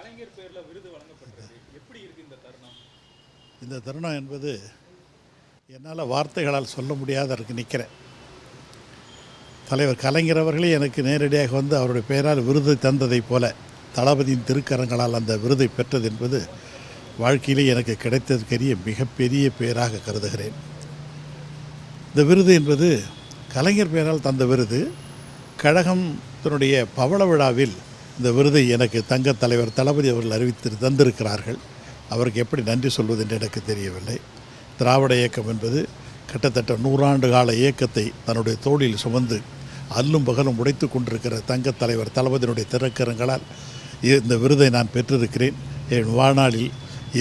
கலைஞர் பேர்ல விருது வழங்கப்பட்டிருக்கு. எப்படி இருக்கு இந்த தருணம்? இந்த தருணம் என்பது என்னால் வார்த்தைகளால் சொல்ல முடியாத இருக்கு நிற்கிறேன். தலைவர் கலைஞர் அவர்களே எனக்கு நேரடியாக வந்து அவருடைய பெயரால் விருது தந்ததைப் போல தளபதியின் திருக்கரங்களால் அந்த விருதை பெற்றது என்பது வாழ்க்கையிலே எனக்கு கிடைத்ததற்கரிய மிகப்பெரிய பெயராக கருதுகிறேன். இந்த விருது என்பது கலைஞர் பெயரால் தந்த விருது. கழகத்தினுடைய பவள விழாவில் இந்த விருதை எனக்கு தங்கத் தலைவர் தளபதி அவர்கள் அறிவித்து தந்திருக்கிறார்கள். அவருக்கு எப்படி நன்றி சொல்வது என்று எனக்கு தெரியவில்லை. திராவிட இயக்கம் என்பது கிட்டத்தட்ட 100 ஆண்டு கால இயக்கத்தை தன்னுடைய தோளில் சுமந்து அல்லும் பகலும் உடைத்து கொண்டிருக்கிற தங்கத் தலைவர் தளபதியினுடைய திருக்கரங்களால் இந்த விருதை நான் பெற்றிருக்கிறேன். என் வாழ்நாளில்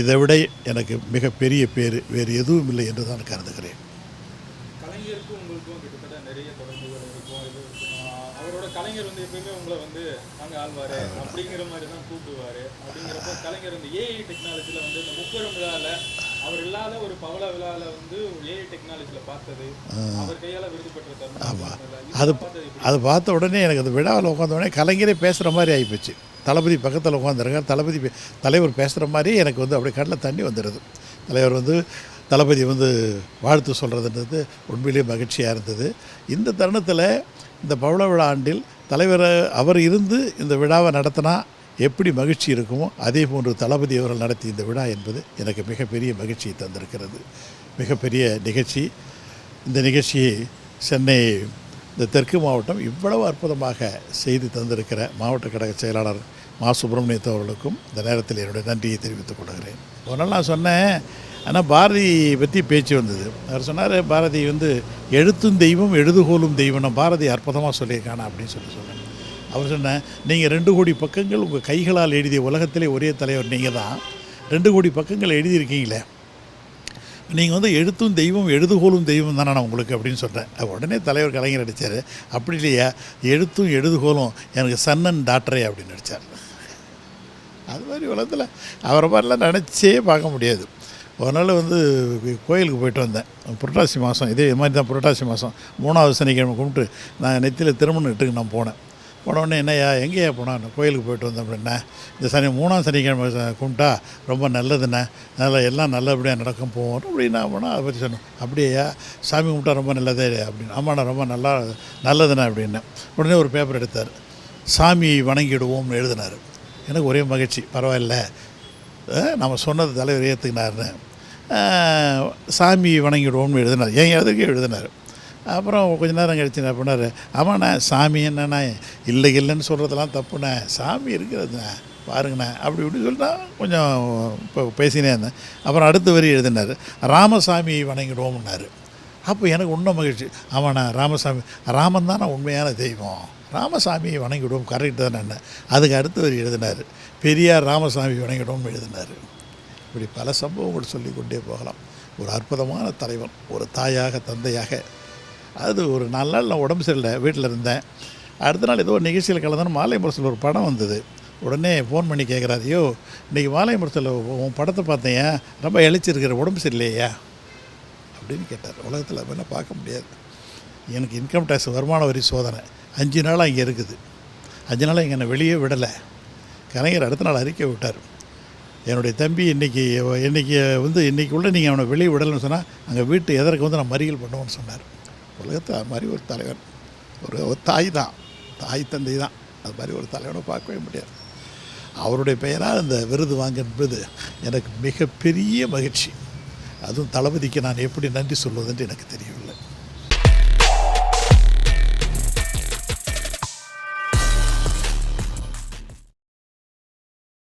இதைவிட எனக்கு மிகப்பெரிய பேர் வேறு எதுவும் இல்லை என்று தான் கருதுகிறேன். கலைஞருக்கும் உங்களுக்கும் கிட்டத்தட்ட நிறைய தொடர்புகள் இருக்கும். அவரோட கலைஞர் எப்பயுமே உங்களை நாங்கள் ஆழ்வார் அப்படிங்கிற மாதிரி தான் கூப்பிடுவார். அப்படிங்கிறப்போ கலைஞர் ஏஐ டெக்னாலஜியில் இந்த முப்பெரும் விழாவில் அவர் இல்லாத ஒரு பவள விழாவில் ஏஐ டெக்னாலஜியில் பார்த்தது அவர் கையால் விருது பெற்ற தருணம். ஆமாம், அது பார்த்த உடனே எனக்கு அந்த விழாவில் உட்காந்த உடனே கலைஞரே பேசுகிற மாதிரி ஆகிப்போச்சு. தளபதி பக்கத்தில் உட்காந்துருக்கார். தலைவர் பேசுகிற மாதிரி எனக்கு அப்படியே கண்ணில் தண்ணி வந்துடுது. தலைவர் தளபதி வாழ்த்து சொல்கிறதுன்றது உண்மையிலேயே மகிழ்ச்சியாக இருந்தது. இந்த தருணத்தில் இந்த பவள விழா ஆண்டில் தலைவர் அவர் இருந்து இந்த விழாவை நடத்தினா எப்படி மகிழ்ச்சி இருக்குமோ அதே போன்று தளபதி அவர்கள் நடத்தி இந்த விழா என்பது எனக்கு மிகப்பெரிய மகிழ்ச்சியை தந்திருக்கிறது. மிகப்பெரிய நிகழ்ச்சி. இந்த நிகழ்ச்சியை சென்னை இந்த தெற்கு மாவட்டம் இவ்வளவு அற்புதமாக செய்து தந்திருக்கிற மாவட்ட கழக செயலாளர் மா சுப்பிரமணியத்து அவர்களுக்கும் இந்த நேரத்தில் என்னுடைய நன்றியை தெரிவித்துக் கொள்கிறேன். ஒரு நாள் நான் சொன்னேன், ஆனால் பாரதி பற்றி பேச்சு வந்தது. அவர் சொன்னார், பாரதி எழுத்தும் தெய்வம் எழுதுகோலும் தெய்வம், பாரதி அற்புதமாக சொல்லியிருக்கானா அப்படின்னு சொன்னேன். அவர் சொன்னேன், நீங்கள் 2 கோடி பக்கங்கள் உங்கள் கைகளால் எழுதிய உலகத்திலே ஒரே தலைவர் நீங்கள் தான். 2 கோடி பக்கங்கள் எழுதியிருக்கீங்களே, நீங்கள் எழுத்தும் தெய்வம் எழுதுகோலும் தெய்வம் தானே நான் உங்களுக்கு அப்படின்னு சொல்கிறேன். உடனே தலைவர் கலைஞர் அடித்தார், அப்படி இல்லையா, எழுத்தும் எழுதுகோலும் எனக்கு சன் அண்ட் டாட்டரே அப்படின்னு அடித்தார். அது மாதிரி உலகத்தில் அவரை மாதிரிலாம் நினச்சே பார்க்க முடியாது. ஒரு நாள் கோயிலுக்கு போயிட்டு வந்தேன். புரட்டாசி மாதம் இதே மாதிரி தான். புரட்டாசி மாதம் 3வது சனிக்கிழமை கும்பிட்டு நான் நெத்தியில் திருமணம் இட்டுக்கு நான் போனேன். போனோடனே என்னையா எங்கேயா போனேன், கோயிலுக்கு போயிட்டு வந்தேன் அப்படின்னா, இந்த 3ஆம் சனிக்கிழமை கும்பிட்டா ரொம்ப நல்லதுண்ணே, அதனால் எல்லாம் நல்லபடியாக நடக்கும் போவோம் அப்படின்னு நான் போனால் அதை பற்றி சொன்னேன். அப்படியா, சாமி கும்பிட்டா ரொம்ப நல்லதே அப்படின்னு. ஆமாண்ணா ரொம்ப நல்லதுண்ணே அப்படின்னேன். உடனே ஒரு பேப்பர் எடுத்தார், சாமியை வணங்கிடுவோம்னு எழுதினார். எனக்கு ஒரே மகிழ்ச்சி, பரவாயில்ல நம்ம சொன்னது தலைவர் ஏற்றுக்கினார்னு. சாமி வணங்கிடுவோம்னு எழுதினார். என் எதுக்கு எழுதினார். அப்புறம் கொஞ்ச நேரம் கழிச்சு என்ன பண்ணார், ஆமாண்ணே சாமி என்னண்ணா இல்லைன்னு சொல்கிறதெல்லாம் தப்புண்ணே, சாமி இருக்கிறதுண்ணே பாருங்கண்ணே அப்படி இப்படி சொல்லிட்டா கொஞ்சம் இப்போ பேசினே இருந்தேன். அப்புறம் அடுத்த வரி எழுதினார், ராமசாமி வணங்கிடுவோம்னாரு. அப்போ எனக்கு இன்னும் மகிழ்ச்சி, ஆமாண்ணா ராமசாமி, ராமன் தானே உண்மையான தெய்வம், ராமசாமியை வணங்கிவிடுவோம் கரெக்டு தானே என்ன. அதுக்கு அடுத்த வரி எழுதினார், பெரியார் ராமசாமி வணங்கிடுவோம்னு எழுதினார். இப்படி பல சம்பவங்கள் சொல்லிக்கொண்டே போகலாம். ஒரு அற்புதமான தலைவன், ஒரு தாயாக தந்தையாக. அது ஒரு 4 நாள் நான் உடம்பு சரியில்லை, வீட்டில் இருந்தேன். அடுத்த நாள் ஏதோ ஒரு நிகழ்ச்சியில் கலந்தாலும் மாலை முரசில் ஒரு படம் வந்தது. உடனே ஃபோன் பண்ணி கேட்குறாரு, ஐயோ இன்றைக்கி மாலை முரசில் உன் படத்தை பார்த்தேன், ரொம்ப இழைச்சிருக்கிற, உடம்பு சரியில்லையா அப்படின்னு கேட்டார். உலகத்தில் அப்படின்னா பார்க்க முடியாது. எனக்கு இன்கம் டேக்ஸ் வருமான வரி சோதனை 5 நாளாக இங்கே இருக்குது. 5 நாளாக இங்கே என்னை வெளியே விடலை. கலைஞர் அடுத்த நாள் அறிக்கை விட்டார், என்னுடைய தம்பி இன்றைக்கி உள்ள நீங்கள் அவனை வெளியே விடலைன்னு சொன்னால் அங்கே வீட்டு எதற்கு நான் மறியல் பண்ணுவோன்னு சொன்னார். உலகத்தில் அது மாதிரி ஒரு தலைவன், ஒரு தாய் தான், தாய் தந்தை தான், அது மாதிரி ஒரு தலைவனை பார்க்கவே முடியாது. அவருடைய பெயரால் இந்த விருது வாங்க என்பது எனக்கு மிகப்பெரிய மகிழ்ச்சி. அதுவும் தளபதிக்கு நான் எப்படி நன்றி சொல்வதென்று எனக்கு தெரியும்.